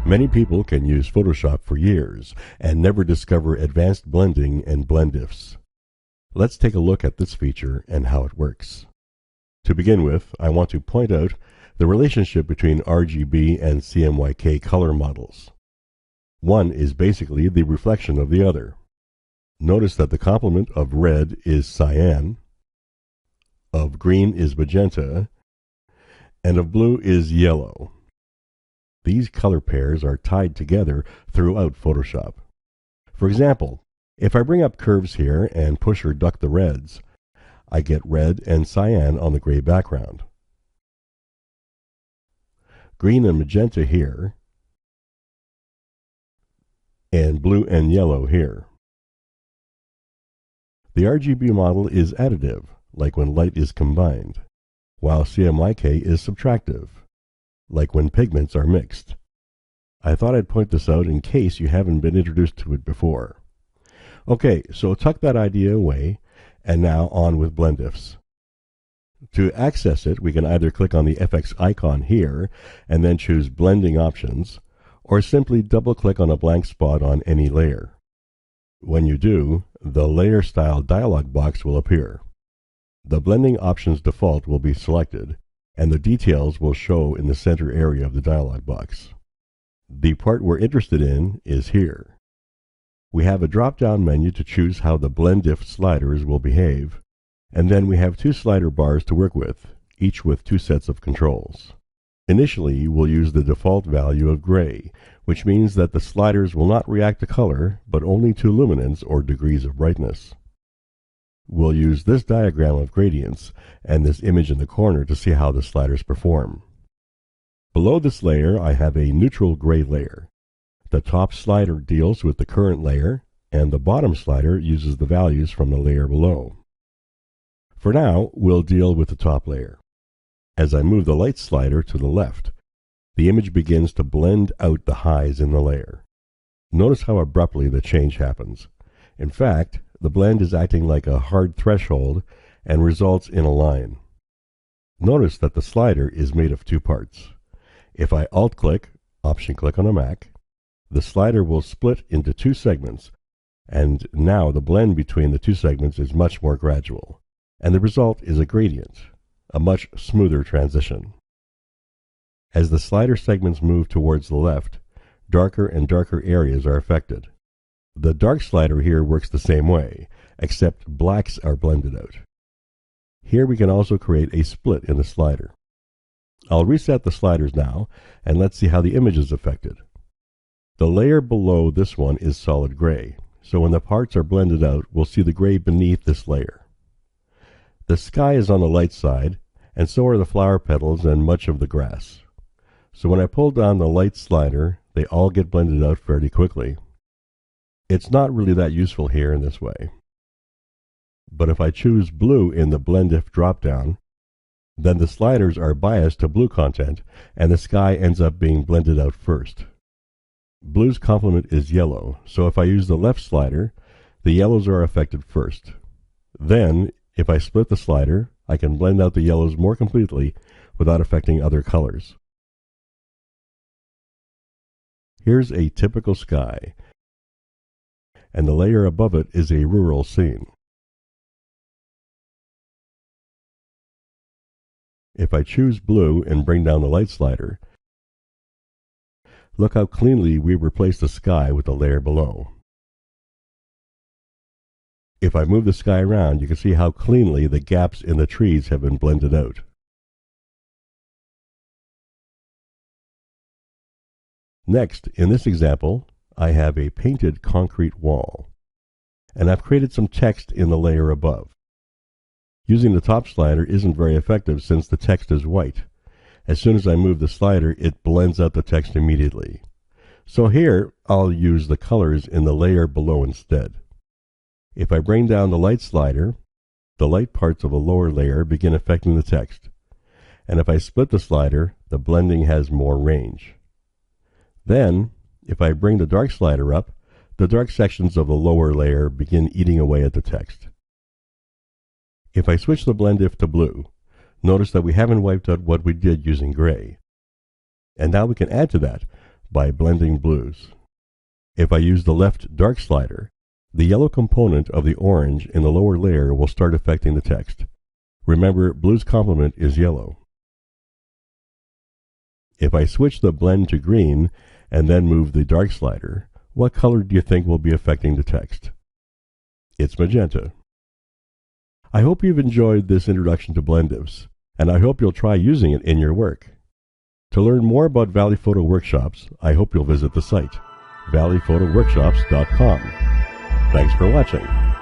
Many people can use Photoshop for years and never discover advanced blending and blend ifs. Let's take a look at this feature and how it works. To begin with, I want to point out the relationship between RGB and CMYK color models. One is basically the reflection of the other. Notice that the complement of red is cyan, of green is magenta, and of blue is yellow. These color pairs are tied together throughout Photoshop. For example, if I bring up curves here and push or duck the reds, I get red and cyan on the gray background. Green and magenta here, and blue and yellow here. The RGB model is additive, like when light is combined, while CMYK is subtractive, like when pigments are mixed. I thought I'd point this out in case you haven't been introduced to it before. Okay, so tuck that idea away, and now on with blend ifs. To access it, we can either click on the FX icon here and then choose Blending Options, or simply double-click on a blank spot on any layer. When you do, the Layer Style dialog box will appear. The Blending Options default will be selected, and the details will show in the center area of the dialog box. The part we're interested in is here. We have a drop-down menu to choose how the blend if sliders will behave, and then we have two slider bars to work with, each with two sets of controls. Initially, we'll use the default value of gray, which means that the sliders will not react to color, but only to luminance or degrees of brightness. We'll use this diagram of gradients and this image in the corner to see how the sliders perform. Below this layer, I have a neutral gray layer. The top slider deals with the current layer, and the bottom slider uses the values from the layer below. For now, we'll deal with the top layer. As I move the light slider to the left, the image begins to blend out the highs in the layer. Notice how abruptly the change happens. In fact, the blend is acting like a hard threshold and results in a line. Notice that the slider is made of two parts. If I Alt-click, Option-click on a Mac, the slider will split into two segments, and now the blend between the two segments is much more gradual, and the result is a gradient, a much smoother transition. As the slider segments move towards the left, darker and darker areas are affected. The dark slider here works the same way, except blacks are blended out. Here we can also create a split in the slider. I'll reset the sliders now, and let's see how the image is affected. The layer below this one is solid gray, so when the parts are blended out, we'll see the gray beneath this layer. The sky is on the light side, and so are the flower petals and much of the grass. So when I pull down the light slider, they all get blended out fairly quickly. It's not really that useful here in this way. But if I choose blue in the Blend If dropdown, then the sliders are biased to blue content, and the sky ends up being blended out first. Blue's complement is yellow, so if I use the left slider, the yellows are affected first. Then, if I split the slider, I can blend out the yellows more completely without affecting other colors. Here's a typical sky, and the layer above it is a rural scene. If I choose blue and bring down the light slider, look how cleanly we replace the sky with the layer below. If I move the sky around, you can see how cleanly the gaps in the trees have been blended out. Next, in this example, I have a painted concrete wall, and I've created some text in the layer above. Using the top slider isn't very effective since the text is white. As soon as I move the slider, it blends out the text immediately. So here, I'll use the colors in the layer below instead. If I bring down the light slider, the light parts of a lower layer begin affecting the text. And if I split the slider, the blending has more range. Then, if I bring the dark slider up, the dark sections of the lower layer begin eating away at the text. If I switch the blend if to blue, notice that we haven't wiped out what we did using gray. And now we can add to that by blending blues. If I use the left dark slider, the yellow component of the orange in the lower layer will start affecting the text. Remember, blue's complement is yellow. If I switch the blend to green and then move the dark slider, what color do you think will be affecting the text? It's magenta. I hope you've enjoyed this introduction to Blendifs, and I hope you'll try using it in your work. To learn more about Valley Photo Workshops, I hope you'll visit the site, valleyphotoworkshops.com. Thanks for watching.